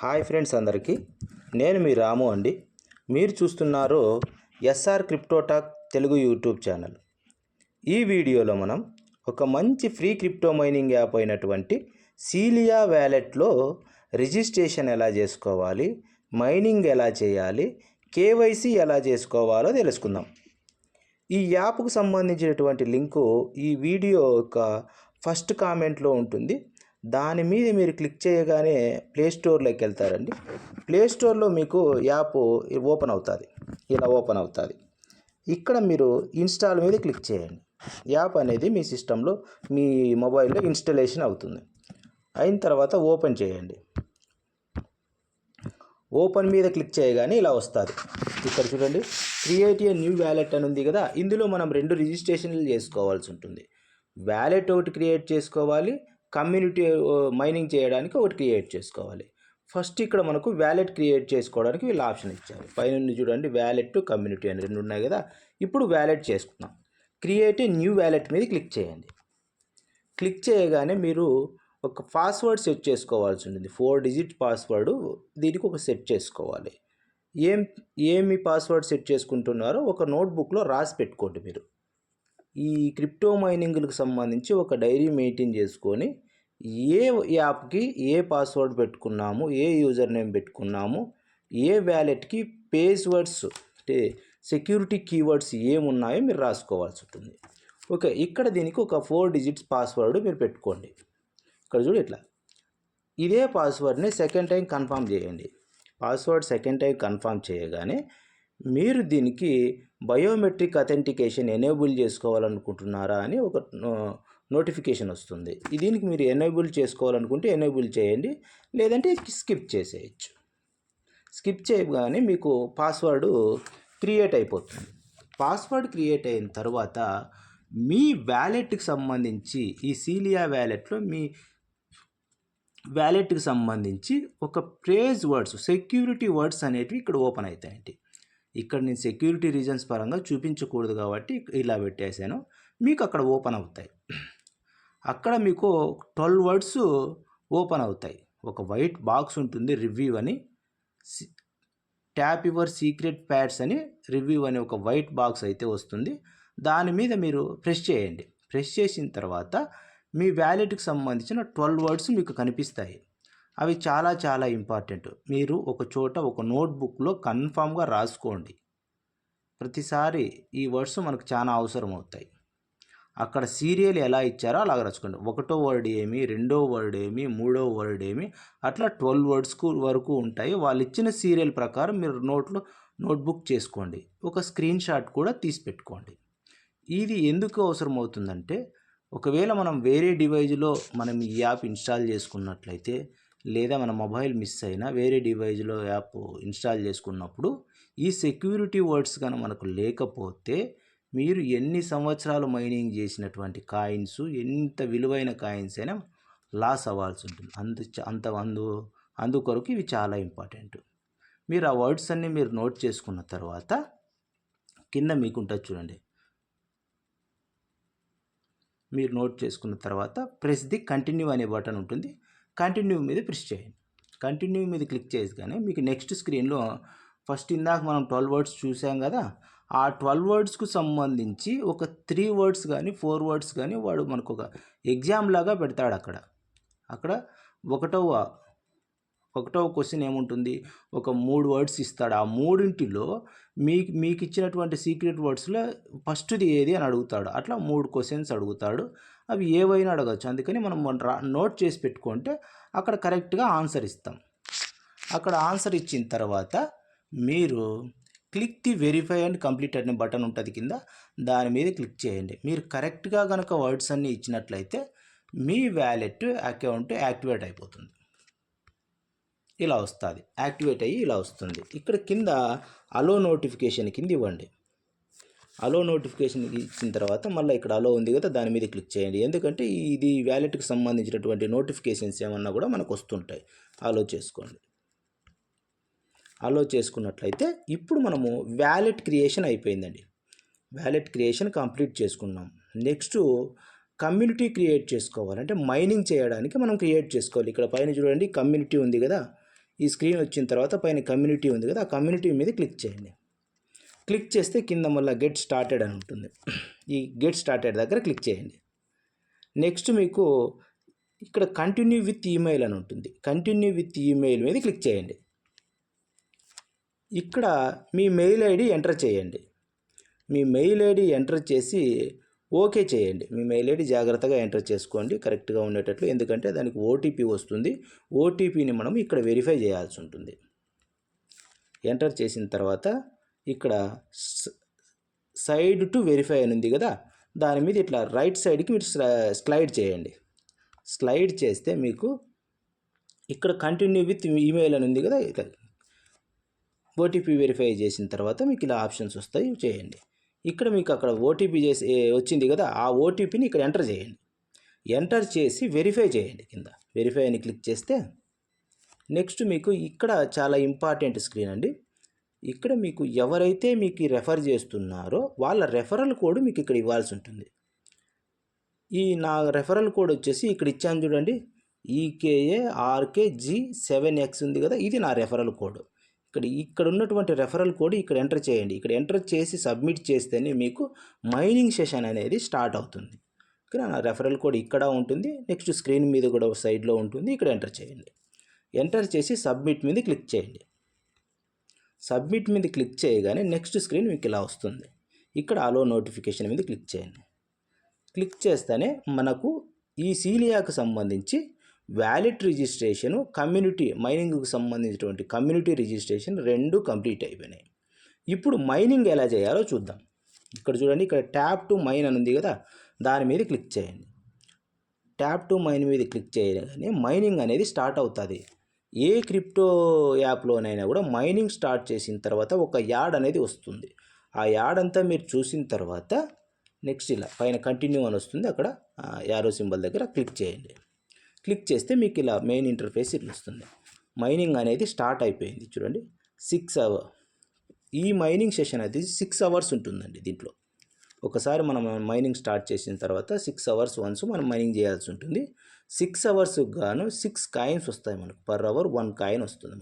Hi friends అందరికీ, నేను మీ రాము అండి. మీరు చూస్తున్నారు SR crypto talk Telugu YouTube channel. ఈ వీడియోలో మనం ఒక మంచి ఫ్రీ క్రిప్టో మైనింగ్ యాప్ అయినటువంటి సీలియా వ్యాలెట్లో రిజిస్ట్రేషన్ ఎలా చేసుకోవాలి, మైనింగ్ ఎలా చేయాలి, కేవైసీ ఎలా చేసుకోవాలో తెలుసుకుందాం. ఈ యాప్కు సంబంధించినటువంటి లింకు ఈ వీడియో యొక్క ఫస్ట్ కామెంట్లో ఉంటుంది. దాని మీద మీరు క్లిక్ చేయగానే ప్లేస్టోర్లోకి వెళ్తారండి. ప్లేస్టోర్లో మీకు యాప్ ఓపెన్ అవుతుంది, ఇలా ఓపెన్ అవుతుంది. ఇక్కడ మీరు ఇన్స్టాల్ మీద క్లిక్ చేయండి. యాప్ అనేది మీ సిస్టంలో, మీ మొబైల్లో ఇన్స్టాలేషన్ అవుతుంది. అయిన తర్వాత ఓపెన్ చేయండి. ఓపెన్ మీద క్లిక్ చేయగానే ఇలా వస్తుంది. ఇక్కడ చూడండి, క్రియేట్ ఏ న్యూ వ్యాలెట్ అని ఉంది కదా. ఇందులో మనం 2 రిజిస్ట్రేషన్లు చేసుకోవాల్సి ఉంటుంది. వ్యాలెట్ ఒకటి క్రియేట్ చేసుకోవాలి, కమ్యూనిటీ మైనింగ్ చేయడానికి ఒకటి క్రియేట్ చేసుకోవాలి. ఫస్ట్ ఇక్కడ మనకు వ్యాలెట్ క్రియేట్ చేసుకోవడానికి వీళ్ళు ఆప్షన్ ఇచ్చారు. పైన చూడండి, వ్యాలెట్ కమ్యూనిటీ అని 2 ఉన్నాయి కదా. ఇప్పుడు వ్యాలెట్ చేసుకుందాం. క్రియేట్ ఏ న్యూ వ్యాలెట్ మీద క్లిక్ చేయండి. క్లిక్ చేయగానే మీరు ఒక పాస్వర్డ్ సెట్ చేసుకోవాల్సి ఉంటుంది. 4 డిజిట్ పాస్వర్డ్ దీనికి ఒక సెట్ చేసుకోవాలి. ఏమి పాస్వర్డ్ సెట్ చేసుకుంటున్నారో ఒక నోట్బుక్లో రాసి పెట్టుకోండి. మీరు ఈ క్రిప్టో మైనింగ్లకు సంబంధించి ఒక డైరీ మెయింటైన్ చేసుకొని ఏ యాప్కి ఏ పాస్వర్డ్ పెట్టుకున్నాము, ఏ యూజర్ నేమ్ పెట్టుకున్నాము, ఏ వ్యాలెట్కి పేస్వర్డ్స్ అంటే సెక్యూరిటీ కీవర్డ్స్ ఏమున్నాయో మీరు రాసుకోవాల్సి ఉంటుంది. ఓకే, ఇక్కడ దీనికి ఒక 4 డిజిట్స్ పాస్వర్డ్ మీరు పెట్టుకోండి. ఇక్కడ చూడు, ఇట్లా ఇదే పాస్వర్డ్ని సెకండ్ టైం కన్ఫర్మ్ చేయండి. పాస్వర్డ్ సెకండ్ టైం కన్ఫర్మ్ చేయగానే మీరు దీనికి బయోమెట్రిక్ అథెంటికేషన్ ఎనేబుల్ చేసుకోవాలనుకుంటున్నారా అని ఒక నోటిఫికేషన్ వస్తుంది. దీనికి మీరు ఎనేబుల్ చేసుకోవాలనుకుంటే ఎనేబుల్ చేయండి, లేదంటే స్కిప్ చేసేయచ్చు. స్కిప్ చేయగానే మీకు పాస్వర్డ్ క్రియేట్ అయిపోతుంది. పాస్వర్డ్ క్రియేట్ అయిన తర్వాత మీ వ్యాలెట్కి సంబంధించి ఈ సీలియా వ్యాలెట్లో మీ వ్యాలెట్కి సంబంధించి ఒక ప్రేజ్ వర్డ్స్, సెక్యూరిటీ వర్డ్స్ అనేటివి ఇక్కడ ఓపెన్ అవుతాయండి. ఇక్కడ నేను సెక్యూరిటీ రీజన్స్ పరంగా చూపించకూడదు కాబట్టి ఇలా పెట్టేశాను. మీకు అక్కడ ఓపెన్ అవుతాయి. అక్కడ మీకు 12 వర్డ్స్ ఓపెన్ అవుతాయి. ఒక వైట్ బాక్స్ ఉంటుంది, రివ్యూ అని, ట్యాప్ యువర్ సీక్రెట్ ప్యాడ్స్ అని రివ్యూ అని ఒక వైట్ బాక్స్ అయితే వస్తుంది. దాని మీద మీరు ప్రెస్ చేయండి. ప్రెస్ చేసిన తర్వాత మీ వ్యాలెట్కి సంబంధించిన 12 వర్డ్స్ మీకు కనిపిస్తాయి. అవి చాలా చాలా ఇంపార్టెంట్. మీరు ఒక చోట ఒక నోట్బుక్లో కన్ఫామ్గా రాసుకోండి. ప్రతిసారి ఈ వర్డ్స్ మనకు చాలా అవసరం అవుతాయి. అక్కడ సీరియల్ ఎలా ఇచ్చారో అలాగ రాసుకోండి. 1వ వర్డ్ ఏమి, 2వ వర్డ్ ఏమి, 3వ వర్డ్ ఏమి, అట్లా 12 వర్డ్స్ వరకు ఉంటాయి. వాళ్ళు ఇచ్చిన సీరియల్ ప్రకారం మీరు నోట్బుక్ చేసుకోండి. ఒక స్క్రీన్ షాట్ కూడా తీసి పెట్టుకోండి. ఇది ఎందుకు అవసరం అవుతుందంటే, ఒకవేళ మనం వేరే డివైజ్లో మనం ఈ యాప్ ఇన్స్టాల్ చేసుకున్నట్లయితే, లేదా మన మొబైల్ మిస్ అయినా వేరే డివైజ్లో యాప్ ఇన్స్టాల్ చేసుకున్నప్పుడు ఈ సెక్యూరిటీ వర్డ్స్ కానీ మనకు లేకపోతే మీరు ఎన్ని సంవత్సరాలు మైనింగ్ చేసినటువంటి కాయిన్స్, ఎంత విలువైన కాయిన్స్ అయినా లాస్ అవ్వాల్సి ఉంటుంది. అందుకొరకు ఇవి చాలా ఇంపార్టెంట్. మీరు ఆ వర్డ్స్ అన్నీ మీరు నోట్ చేసుకున్న తర్వాత కింద మీకు ఉంటుంది చూడండి. మీరు నోట్ చేసుకున్న తర్వాత ప్రెస్ ది కంటిన్యూ అనే బటన్ ఉంటుంది. కంటిన్యూ మీద ప్రెస్ చేయండి. కంటిన్యూ మీద క్లిక్ చేయగానే మీకు నెక్స్ట్ స్క్రీన్లో ఫస్ట్ ఇందాక మనం 12 వర్డ్స్ చూసాం కదా, ఆ 12 వర్డ్స్కు సంబంధించి ఒక 3 వర్డ్స్ కానీ 4 వర్డ్స్ కానీ వాడు మనకు ఒక ఎగ్జామ్ లాగా పెడతాడు. అక్కడ ఒకటవ క్వశ్చన్ ఏముంటుంది, ఒక 3 వర్డ్స్ ఇస్తాడు. ఆ మూడింటిలో మీకు ఇచ్చినటువంటి సీక్రెట్ వర్డ్స్లో ఫస్ట్ది ఏది అని అడుగుతాడు. అట్లా 3 క్వశ్చన్స్ అడుగుతాడు. అవి ఏవైనా అడగచ్చు. అందుకని మనం నోట్ చేసి పెట్టుకుంటే అక్కడ కరెక్ట్గా ఆన్సర్ ఇస్తాం. అక్కడ ఆన్సర్ ఇచ్చిన తర్వాత మీరు click the verify and complete అనే బటన్ ఉంటుంది కింద, దాని మీద క్లిక్ చేయండి. మీరు కరెక్ట్గా కనుక వర్డ్స్ అన్నీ ఇచ్చినట్లయితే మీ వ్యాలెట్ అకౌంట్ యాక్టివేట్ అయిపోతుంది. ఇలా వస్తుంది, యాక్టివేట్ అయ్యి ఇలా వస్తుంది. ఇక్కడ కింద అలో నోటిఫికేషన్ కింద ఇవ్వండి. అలో నోటిఫికేషన్ ఇచ్చిన తర్వాత మళ్ళీ ఇక్కడ అలో ఉంది కదా, దాని మీద క్లిక్ చేయండి. ఎందుకంటే ఇది వ్యాలెట్కి సంబంధించినటువంటి నోటిఫికేషన్స్ ఏమన్నా కూడా మనకు వస్తుంటాయి. అలో చేసుకోండి. అలో చేసుకున్నట్లయితే ఇప్పుడు మనము వ్యాలెట్ క్రియేషన్ అయిపోయిందండి. వ్యాలెట్ క్రియేషన్ కంప్లీట్ చేసుకున్నాం. నెక్స్ట్ కమ్యూనిటీ క్రియేట్ చేసుకోవాలంటే మైనింగ్ చేయడానికి మనం క్రియేట్ చేసుకోవాలి. ఇక్కడ పైన చూడండి, కమ్యూనిటీ ఉంది కదా, ఈ స్క్రీన్ వచ్చిన తర్వాత పైన కమ్యూనిటీ ఉంది కదా, ఆ కమ్యూనిటీ మీద క్లిక్ చేయండి. క్లిక్ చేస్తే కింద మళ్ళీ గెట్ స్టార్టెడ్ అని ఉంటుంది. ఈ గెట్ స్టార్టెడ్ దగ్గర క్లిక్ చేయండి. నెక్స్ట్ మీకు ఇక్కడ కంటిన్యూ విత్ ఈమెయిల్ అని ఉంటుంది. కంటిన్యూ విత్ ఈమెయిల్ మీద క్లిక్ చేయండి. ఇక్కడ మీ మెయిల్ ఐడి ఎంటర్ చేయండి. మీ మెయిల్ ఐడి ఎంటర్ చేసి ఓకే చేయండి. మీ మెయిల్ ఐడి జాగ్రత్తగా ఎంటర్ చేసుకోండి కరెక్ట్గా ఉండేటట్లు, ఎందుకంటే దానికి ఓటీపీ వస్తుంది. ఓటీపీని మనం ఇక్కడ వెరిఫై చేయాల్సి ఉంటుంది. ఎంటర్ చేసిన తర్వాత ఇక్కడ సైడ్ టు వెరిఫై అని ఉంది కదా, దాని మీద ఇట్లా రైట్ సైడ్కి మీరు స్లైడ్ చేయండి. స్లైడ్ చేస్తే మీకు ఇక్కడ కంటిన్యూ విత్ ఈమెయిల్ అని ఉంది కదా, ఇట్లా ఓటీపీ వెరిఫై చేసిన తర్వాత మీకు ఇలా ఆప్షన్స్ వస్తాయి, చేయండి. ఇక్కడ మీకు అక్కడ ఓటీపీ చేసి వచ్చింది కదా, ఆ ఓటీపీని ఇక్కడ ఎంటర్ చేయండి. ఎంటర్ చేసి వెరిఫై చేయండి. కింద వెరిఫై అని క్లిక్ చేస్తే నెక్స్ట్ మీకు ఇక్కడ చాలా ఇంపార్టెంట్ స్క్రీన్ అండి. ఇక్కడ మీకు ఎవరైతే మీకు రెఫర్ చేస్తున్నారో వాళ్ళ రెఫరల్ కోడ్ మీకు ఇక్కడ ఇవ్వాల్సి ఉంటుంది. ఈ నా రెఫరల్ కోడ్ వచ్చేసి ఇక్కడ ఇచ్చాను చూడండి, EKARKG7X ఉంది కదా, ఇది నా రెఫరల్ కోడ్. ఇక్కడ ఉన్నటువంటి రెఫరల్ కోడ్ ఇక్కడ ఎంటర్ చేయండి. ఇక్కడ ఎంటర్ చేసి సబ్మిట్ చేస్తేనే మీకు మైనింగ్ సెషన్ అనేది స్టార్ట్ అవుతుంది. ఇక్కడ నా రెఫరల్ కోడ్ ఇక్కడ ఉంటుంది, నెక్స్ట్ స్క్రీన్ మీద కూడా సైడ్లో ఉంటుంది. ఇక్కడ ఎంటర్ చేయండి. ఎంటర్ చేసి సబ్మిట్ మీద క్లిక్ చేయండి. సబ్మిట్ మీద క్లిక్ చేయగానే నెక్స్ట్ స్క్రీన్ మీకు ఇలా వస్తుంది. ఇక్కడ అలో నోటిఫికేషన్ మీద క్లిక్ చేయండి. క్లిక్ చేస్తేనే మనకు ఈ సీలియాకు సంబంధించి వ్యాలెట్ రిజిస్ట్రేషను, కమ్యూనిటీ మైనింగ్కు సంబంధించినటువంటి కమ్యూనిటీ రిజిస్ట్రేషన్ రెండు కంప్లీట్ అయిపోయినాయి. ఇప్పుడు మైనింగ్ ఎలా చేయాలో చూద్దాం. ఇక్కడ చూడండి, ఇక్కడ ట్యాప్ టు మైన్ అని ఉంది కదా, దాని మీద క్లిక్ చేయండి. ట్యాప్ టు మైన్ మీద క్లిక్ చేయగానే మైనింగ్ అనేది స్టార్ట్ అవుతుంది. ఏ క్రిప్టో యాప్లోనైనా కూడా మైనింగ్ స్టార్ట్ చేసిన తర్వాత ఒక యాడ్ అనేది వస్తుంది. ఆ యాడ్ అంతా మీరు చూసిన తర్వాత నెక్స్ట్ ఇలా పైన కంటిన్యూ అని వస్తుంది, అక్కడ యారో సింబల్ దగ్గర క్లిక్ చేయండి. క్లిక్ చేస్తే మీకు ఇలా మెయిన్ ఇంటర్ఫేస్ ఇట్లా వస్తుంది. మైనింగ్ అనేది స్టార్ట్ అయిపోయింది చూడండి. 6 అవర్స్ ఈ మైనింగ్ సెషన్ అయితే 6 అవర్స్ ఉంటుందండి. దీంట్లో ఒకసారి మనం మైనింగ్ స్టార్ట్ చేసిన తర్వాత 6 అవర్స్ వన్స్ మనం మైనింగ్ చేయాల్సి ఉంటుంది. 6 అవర్స్కి గాను 6 కాయిన్స్ వస్తాయి మనకు. పర్ అవర్ 1 కాయిన్ వస్తుంది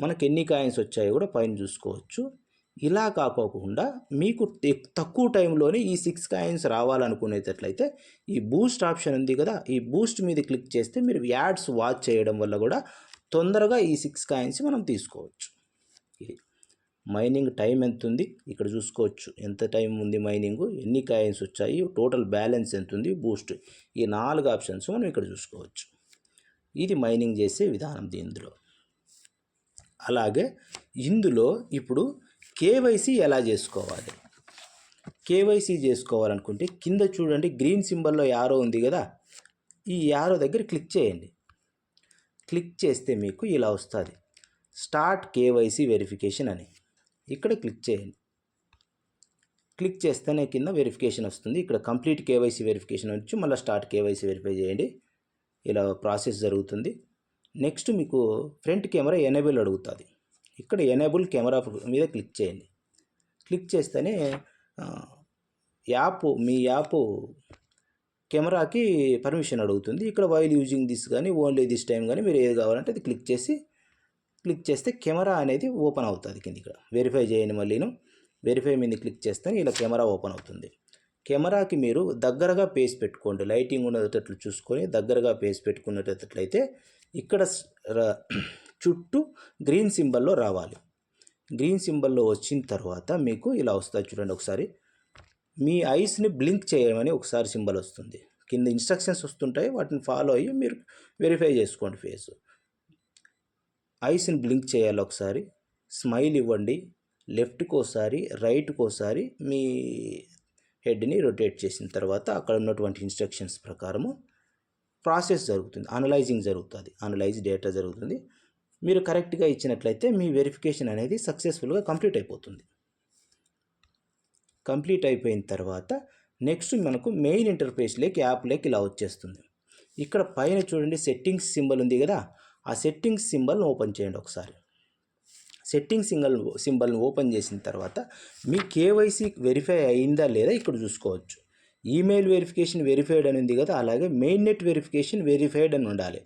మనకి ఎన్ని కాయిన్స్ వచ్చాయో కూడా పైన చూసుకోవచ్చు. ఇలా కాకోకుండా మీకు తక్కువ టైంలోనే ఈ 6 కాయిన్స్ రావాలనుకునేటట్లయితే ఈ బూస్ట్ ఆప్షన్ ఉంది కదా, ఈ బూస్ట్ మీద క్లిక్ చేస్తే మీరు యాడ్స్ వాచ్ చేయడం వల్ల కూడా తొందరగా ఈ 6 కాయిన్స్ మనం తీసుకోవచ్చు. ఇది మైనింగ్ టైం ఎంత ఉంది ఇక్కడ చూసుకోవచ్చు, ఎంత టైం ఉంది మైనింగ్, ఎన్ని కాయిన్స్ వచ్చాయి, టోటల్ బ్యాలెన్స్ ఎంత ఉంది, బూస్ట్, ఈ 4 ఆప్షన్స్ మనం ఇక్కడ చూసుకోవచ్చు. ఇది మైనింగ్ చేసే విధానం ఇందులో. అలాగే ఇందులో ఇప్పుడు కేవైసీ ఎలా చేసుకోవాలి? కేవైసీ చేసుకోవాలనుకుంటే కింద చూడండి, గ్రీన్ సింబల్లో యారో ఉంది కదా, ఈ యారో దగ్గర క్లిక్ చేయండి. క్లిక్ చేస్తే మీకు ఇలా వస్తుంది, స్టార్ట్ కేవైసీ వెరిఫికేషన్ అని. ఇక్కడ క్లిక్ చేయండి. క్లిక్ చేస్తేనే కింద వెరిఫికేషన్ వస్తుంది. ఇక్కడ కంప్లీట్ కేవైసీ వెరిఫికేషన్ వచ్చి మళ్ళీ స్టార్ట్ కేవైసీ వెరిఫై చేయండి. ఇలా ప్రాసెస్ జరుగుతుంది. నెక్స్ట్ మీకు ఫ్రంట్ కెమెరా ఎనేబుల్ అడుగుతుంది. ఇక్కడ ఎనేబుల్ కెమెరా మీద క్లిక్ చేయండి. క్లిక్ చేస్తేనే మీ యాప్ కెమెరాకి పర్మిషన్ అడుగుతుంది. ఇక్కడ వైల్ యూజింగ్ దిస్ కానీ ఓన్లీ దిస్ టైం కానీ మీరు ఏది కావాలంటే అది క్లిక్ చేస్తే కెమెరా అనేది ఓపెన్ అవుతుంది. కింద ఇక్కడ వెరిఫై చేయండి. మళ్ళీను వెరిఫై మీద క్లిక్ చేస్తే ఇలా కెమెరా ఓపెన్ అవుతుంది. కెమెరాకి మీరు దగ్గరగా పేస్ పెట్టుకోండి, లైటింగ్ ఉన్నట్లు చూసుకొని దగ్గరగా పేస్ పెట్టుకున్నట్లయితే ఇక్కడ చుట్టూ గ్రీన్ సింబల్లో రావాలి. గ్రీన్ సింబల్లో వచ్చిన తర్వాత మీకు ఇలా వస్తుంది చూడండి. ఒకసారి మీ ఐస్ని బ్లింక్ చేయమని ఒకసారి సింబల్ వస్తుంది. కింద ఇన్స్ట్రక్షన్స్ వస్తుంటాయి, వాటిని ఫాలో అయ్యి మీరు వెరిఫై చేసుకోండి. ఫేస్ ఐస్ని బ్లింక్ చేయాలి. ఒకసారి స్మైల్ ఇవ్వండి. లెఫ్ట్కి ఒకసారి, రైట్కి ఒకసారి మీ హెడ్ని రొటేట్ చేసిన తర్వాత అక్కడ ఉన్నటువంటి ఇన్స్ట్రక్షన్స్ ప్రకారము ప్రాసెస్ జరుగుతుంది, అనలైజింగ్ జరుగుతుంది, అనలైజ్ డేటా జరుగుతుంది. మీరు కరెక్ట్గా ఇచ్చినట్లయితే మీ వెరిఫికేషన్ అనేది సక్సెస్ఫుల్గా కంప్లీట్ అయిపోతుంది. కంప్లీట్ అయిపోయిన తర్వాత నెక్స్ట్ మనకు మెయిన్ ఇంటర్ఫేస్లోకి యాప్లోకి ఇలా వచ్చేస్తుంది. ఇక్కడ పైన చూడండి సెట్టింగ్స్ సింబల్ ఉంది కదా, ఆ సెట్టింగ్స్ సింబల్ని ఓపెన్ చేయండి. ఒకసారి సెట్టింగ్ సింబల్ని ఓపెన్ చేసిన తర్వాత మీ కేవైసీ వెరిఫై అయిందా లేదా ఇక్కడ చూసుకోవచ్చు. ఈమెయిల్ వెరిఫికేషన్ వెరిఫైడ్ అని ఉంది కదా, అలాగే మెయిన్ నెట్ వెరిఫికేషన్ వెరిఫైడ్ అని ఉండాలి.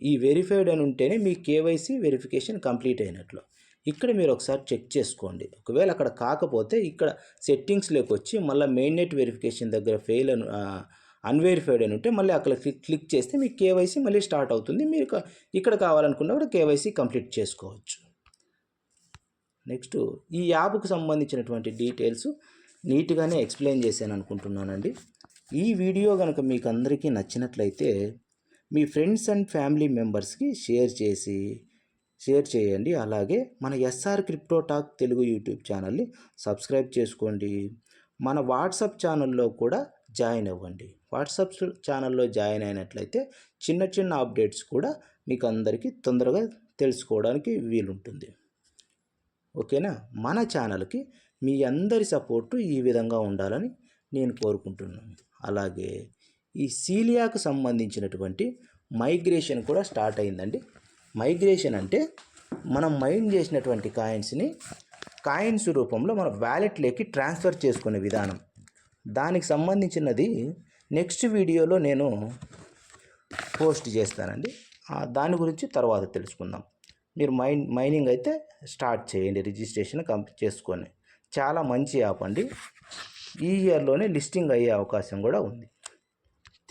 ఈ వెరిఫైడ్ అని ఉంటేనే మీ కేవైసీ వెరిఫికేషన్ కంప్లీట్ అయినట్లు. ఇక్కడ మీరు ఒకసారి చెక్ చేసుకోండి. ఒకవేళ అక్కడ కాకపోతే ఇక్కడ సెట్టింగ్స్లోకి వచ్చి మళ్ళీ మెయిన్ నెట్ వెరిఫికేషన్ దగ్గర ఫెయిల్ అని అన్వెరిఫైడ్ అని ఉంటే మళ్ళీ అక్కడ క్లిక్ చేస్తే మీ కేవైసీ మళ్ళీ స్టార్ట్ అవుతుంది. మీరు ఇక్కడ కావాలనుకున్నా కూడా కేవైసీ కంప్లీట్ చేసుకోవచ్చు. నెక్స్ట్ ఈ యాప్కు సంబంధించినటువంటి డీటెయిల్స్ నీట్గానే ఎక్స్ప్లెయిన్ చేశాను అనుకుంటున్నానండి. ఈ వీడియో కనుక మీకు అందరికీ నచ్చినట్లయితే మీ ఫ్రెండ్స్ అండ్ ఫ్యామిలీ మెంబర్స్కి షేర్ చేయండి. అలాగే మన SR crypto talk Telugu YouTube ఛానల్ని సబ్స్క్రైబ్ చేసుకోండి. మన వాట్సాప్ ఛానల్లో కూడా జాయిన్ అవ్వండి. వాట్సాప్ ఛానల్లో జాయిన్ అయినట్లయితే చిన్న చిన్న అప్డేట్స్ కూడా మీకు అందరికీ తొందరగా తెలుసుకోవడానికి వీలుంటుంది. ఓకేనా? మన ఛానల్కి మీ అందరి సపోర్టు ఈ విధంగా ఉండాలని నేను కోరుకుంటున్నాను. అలాగే ఈ సీలియాకు సంబంధించినటువంటి మైగ్రేషన్ కూడా స్టార్ట్ అయిందండి. మైగ్రేషన్ అంటే మనం మైన్ చేసినటువంటి కాయిన్స్ రూపంలో మన వ్యాలెట్లోకి ట్రాన్స్ఫర్ చేసుకునే విధానం. దానికి సంబంధించినది నెక్స్ట్ వీడియోలో నేను పోస్ట్ చేస్తానండి. దాని గురించి తర్వాత తెలుసుకుందాం. మీరు మైనింగ్ అయితే స్టార్ట్ చేయండి, రిజిస్ట్రేషన్ కంప్లీట్ చేసుకొని. చాలా మంచి యాప్ అండి. ఈ ఇయర్లోనే లిస్టింగ్ అయ్యే అవకాశం కూడా ఉంది.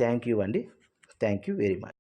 థ్యాంక్ యూ అండి. Thank you very much.